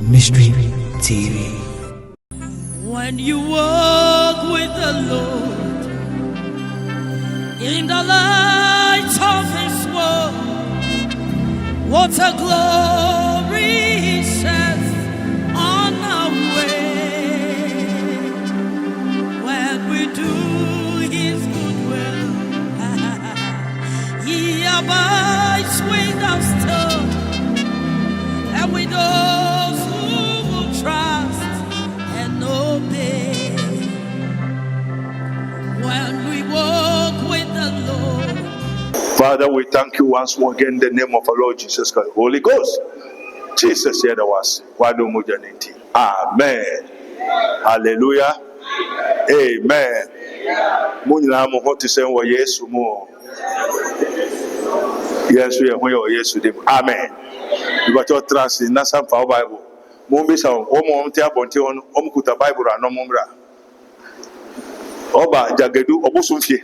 Mystery TV. When you walk with the Lord in the light of His word, what a glory He sheds on our way. When we do His good will, He abides with us still, and with those who will trust and obey. When we walk with the Lord. Father, we thank you once more again in the name of our Lord Jesus Christ. Holy Ghost, Jesus said to us, Amen. Hallelujah. Amen. Munina mo hoti se wo Yesu mo. Yes, we are Yesu dem. Amen. You got your trust in Nasa Bible. Mumbi sa omo ntia bonte on omkuta Bible ano mumra. Oba jagedu obusumfie.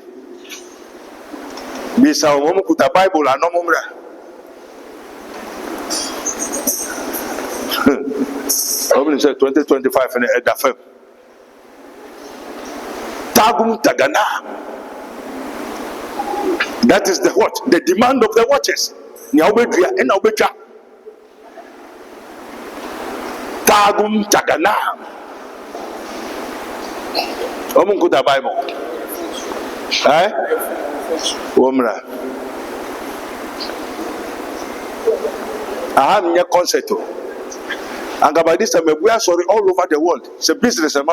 Bisa omkuta Bible ano mumra. Open say 2025 in the FM. Tagum tagana. That is the what? The demand of the watchers. Nya obedua e na obetwa. Tagum tagana. Omunkuta Bible. Omra. Aham nya concert. And by this time we are sorry all over the world. It's a business and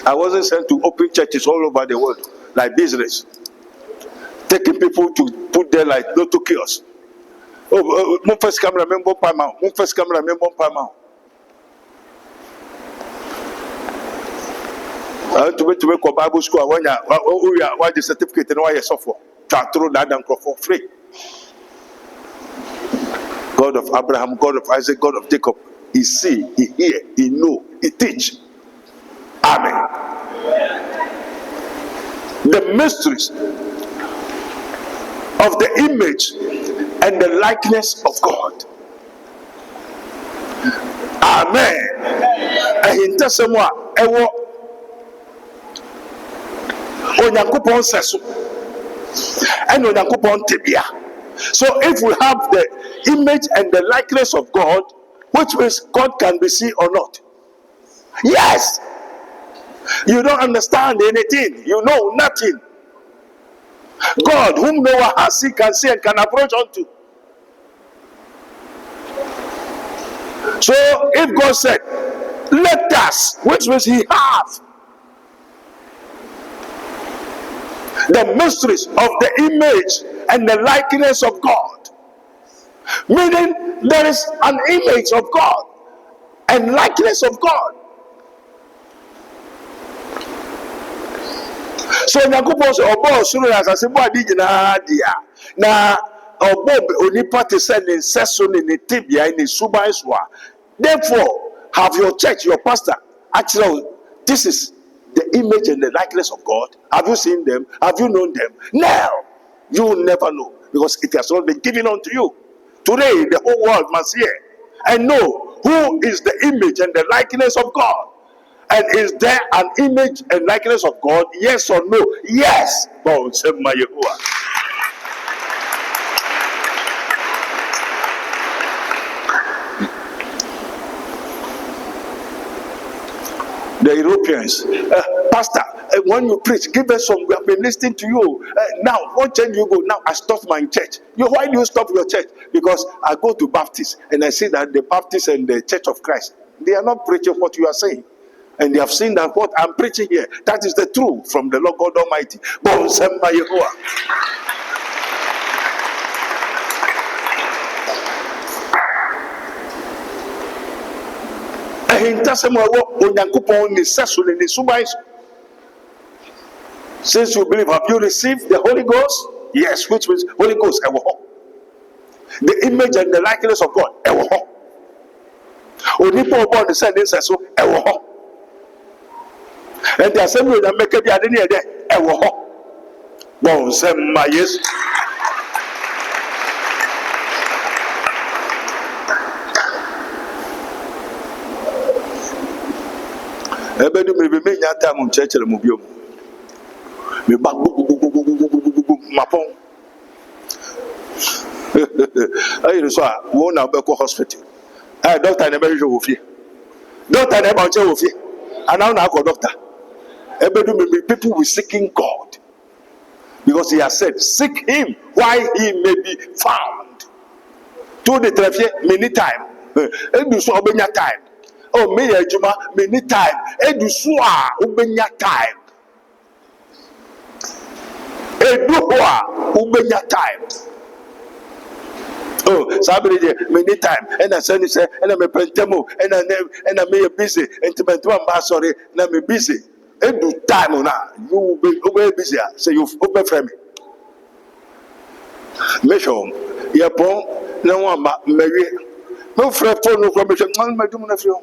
I wasn't sent to open churches all over the world like business. Taking people to put there like no to kiosks. Oh, my first camera member Pama. My first camera member Pama. To make a Bible school when you why the certificate and why you suffer. Try through that and for free. God of Abraham, God of Isaac, God of Jacob. He see, he hear, he know, he teach. Amen. The mysteries of the image and the likeness of God. Amen. And in someone, Onyankopon seso and Onyankopon tebia. So if we have the image and the likeness of God, which means God can be seen or not? Yes. You don't understand anything. You know nothing. God, whom Noah has seen, can see and can approach unto. So if God said, let us, which means He has the mysteries of the image and the likeness of God. Meaning there is an image of God and likeness of God. So Nyankopon say obo suru asase bo adi nyina dia na obo onipa te se ne nseso ne ne tebia ne suban so a. Therefore have your church, your pastor, actually this is the image and the likeness of God. Have you seen them? Have you known them? Now you will never know, because it has not been given unto you. Today the whole world must hear and know who is the image and the likeness of God. And is there an image and likeness of God? Yes or no? Yes. God save my Yehovah. The Europeans, Pastor, when you preach, give us some. We have been listening to you. Now, what church you go? Now, I stopped my church. Why do you stop your church? Because I go to Baptist and I see that the Baptist and the Church of Christ, they are not preaching what you are saying. And they have seen that what I'm preaching here, that is the truth from the Lord God Almighty. Since you believe, have you received the Holy Ghost? Yes, which means Holy Ghost. The image and the likeness of God. And the assembly that make it idea there. Ebedu me be nya time church le mo biom. Me ba mapon. Ayi so a wo na be ko hospital. Doctor never show wo fie. Doctor never show wo fie. And now na go doctor. Ebedu me people will seeking God. Because he has said, seek him while he may be found. To the traffic many time. Edu so obenya time. Oh, me ejuma many time. Edu so obenya time. Edu ho obenya time. Oh, sabiri many time. And I say, and I'm a pentemo, and I may busy, and to my sorry, and I'm busy. Edu time na you will be busy. Say you open for me. Mission, Yapon, no one but Mary. No friend for no permission, none my doom of you.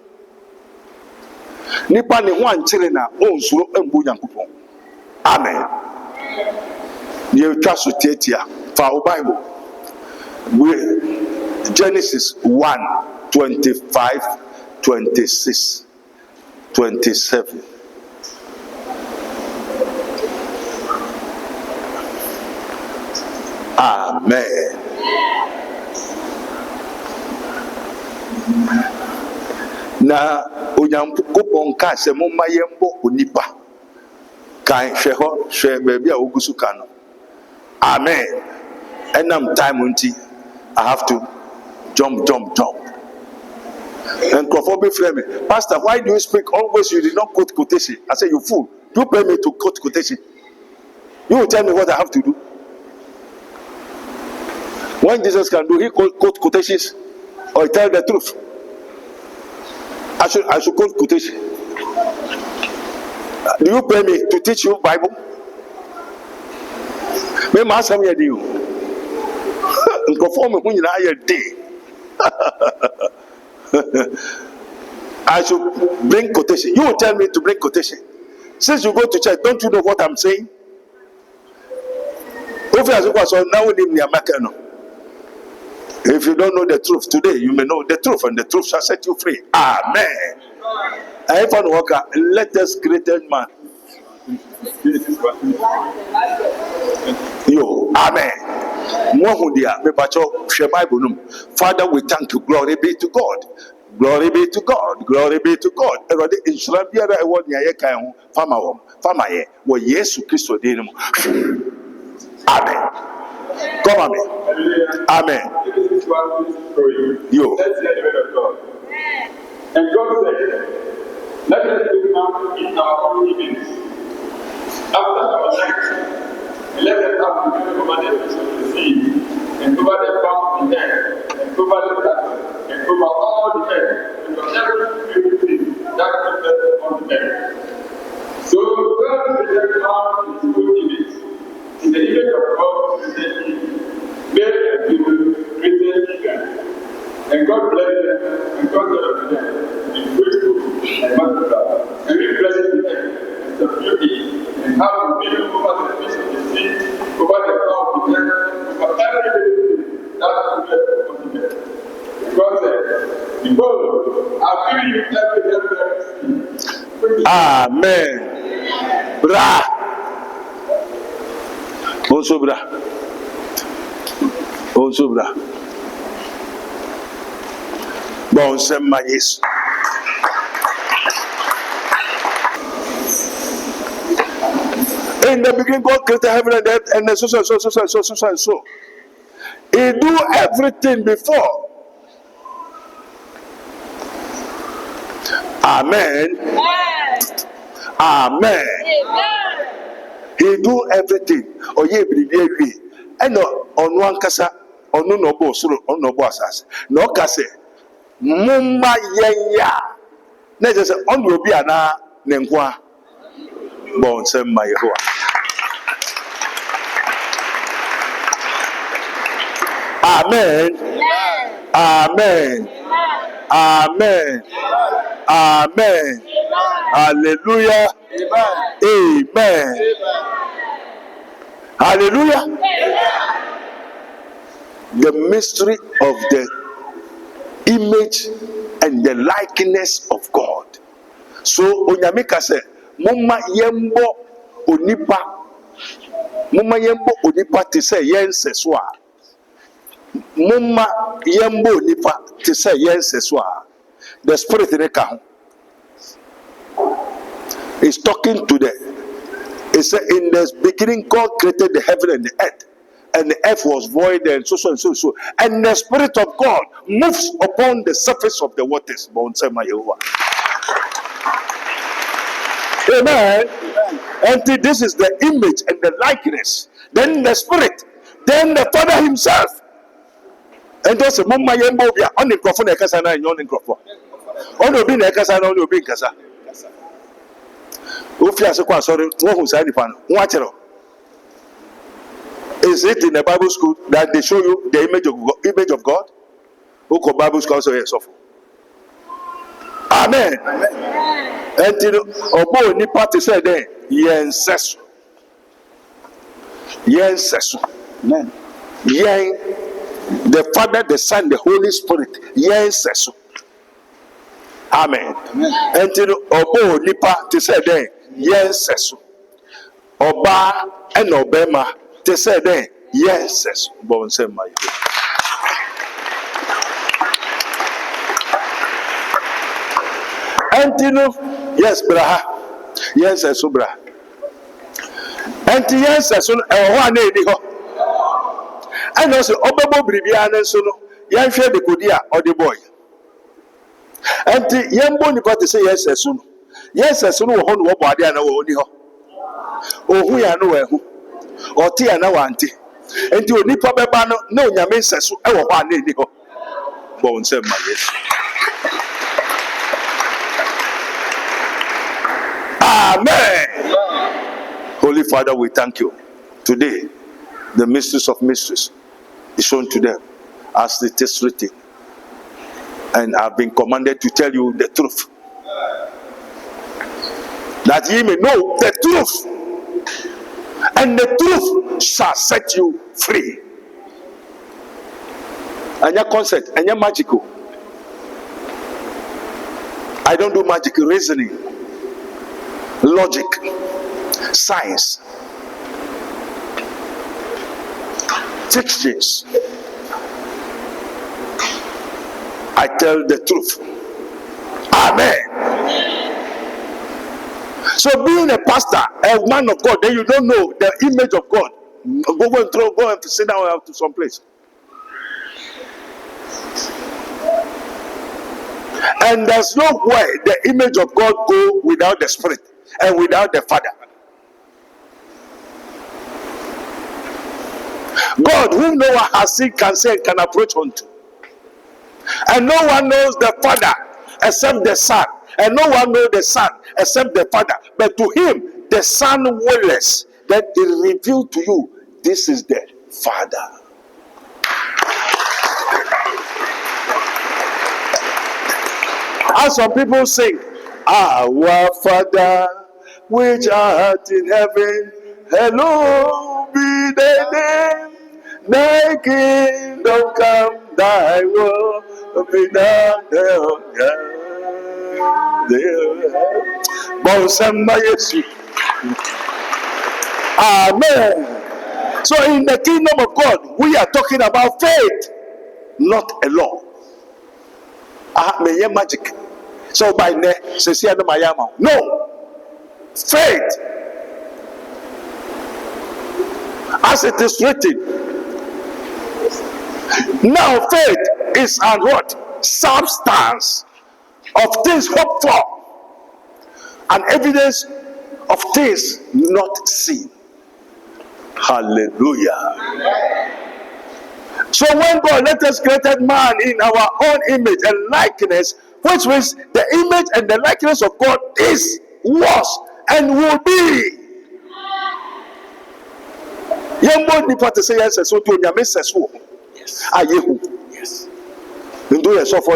Nipa ni one chilena, own so and Buyan coupon. Amen. You trust to Tetia for our Bible. We Genesis 1 25, 26, 27. Amen. Na onyankopon ka se mo mayembo onipa kan hwe ho hwe baabi a ogusu ka no. Amen. Enam time unti I have to jump. And Crawford frame me, Pastor, why do you speak always? You did not quote quotation. I say, you fool. You pay me to quote quotation. You will tell me what I have to do. When Jesus can do, he quote quotations or he tell the truth. I should quote quotation. Do you pay me to teach you Bible? Me must have you. And conform when you are day. I should bring quotation. You will tell me to bring quotation. Since you go to church, don't you know what I'm saying? If you don't know the truth today, you may know the truth, and the truth shall set you free. Amen. I found worker, let us greatest man. Yo, amen. Father, we thank you. Glory be to God. Glory be to God. Glory be to God. Everybody in Shabia, I want Yaya Fama, where Jesus Christ did him. Amen. Come on, amen. You. Let's hear the word of God. And God said, let us do now in our own image. After our life, let us have to over the fish of the sea, and over the fowl in the air, and over the cattle, and over all the earth, and over every living thing that creepeth on the earth. So God created man in his own image. In the image of God created him. Male and female created him. And God blessed them, and God said unto them, be fruitful and multiply, and be blessed in them, and subdue it, and have dominion over the fish of the sea, over the fowl of the air, over every living thing that creepeth upon the earth. God said, behold, I've given you every heavenly seed. Amen. Bra. Also bra. Also bra. Bon sema Yesu. In the beginning, God created heaven and earth, and so. He do everything before. Amen. Amen. He do everything. Oye bibi and on one kasa on no boss on no boss. No kase. Mumma yenya. Na just on will be ana nenkwa. Bon sem my ho. Amen. Amen. Amen. Amen. Hallelujah. Amen. Hallelujah. The mystery of the image and the likeness of God. So onyameka se mumma yembo onipa te se yenseso a mumma yembo onipa te se yenseso a the spirit in the is talking to the. It said in the beginning God created the heaven and the earth was void and so. And the Spirit of God moves upon the surface of the waters. Amen. And this is the image and the likeness. Then the Spirit, then the Father Himself. And those Mumma Yembobia on the microphone, Ekasana and on the microphone. On the bin Ekasana, on the bin Kasa. Sorry, is it in the Bible school that they show you the image of God? Who call Bible school also yes of. Amen. And you know, ni party said there, yes. Amen. The Father, the Son, the Holy Spirit, yes. Amen. And you know, ni party said there, yes. Oba and Obama, they said there, yes. Bon say my. And you know, yes, brah. Yes, bra. And yes, one day, and also Obabo Bribian and so no, yan share the Kodia or the boy. And the young bony party say yes, as soon. Yes, as soon as one body and only ho. Oh, we are nowhere who or tea and no auntie. And you nipa bebano, no yamin says, oh, one lady ho. Bon say my yes. Amen. Holy Father, we thank you. Today, the mysteries of mysteries is shown to them as it is written. And I've been commanded to tell you the truth. That ye may know the truth. And the truth shall set you free. And your concept, and your magical. I don't do magic, reasoning, logic, science, teachings. I tell the truth. Amen. So being a pastor, a man of God, then you don't know the image of God. Go and sit down to some place. And there's no way the image of God go without the Spirit and without the Father. God, whom no one has seen, can say, can approach unto. And no one knows the Father except the Son. And no one knows the Son except the Father. But to him, the Son willeth that he revealed to you, this is the Father. As some people sing, our Father, which art in heaven, hallowed be thy name. Thy kingdom come, thy will be done on earth. Amen. So in the kingdom of God, we are talking about faith, not a law. Magic. So by no, faith, as it is written. Now faith is an what? Substance of things hoped for, an evidence of things not seen. Hallelujah. So when God let us created man in our own image and likeness, which means the image and the likeness of God is, was, and will be. Yes. So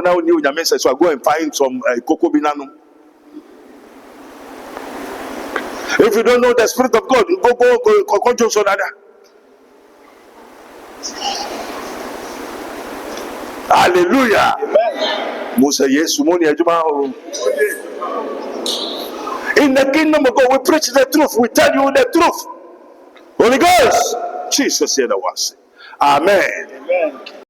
now I go and find some cocoa binano. If you don't know the Spirit of God, go. Hallelujah. Amen. Musa Yesu moni ajuma. In the kingdom of God, we preach the truth. We tell you the truth. Holy Ghost, Jesus said, Amen. Amen.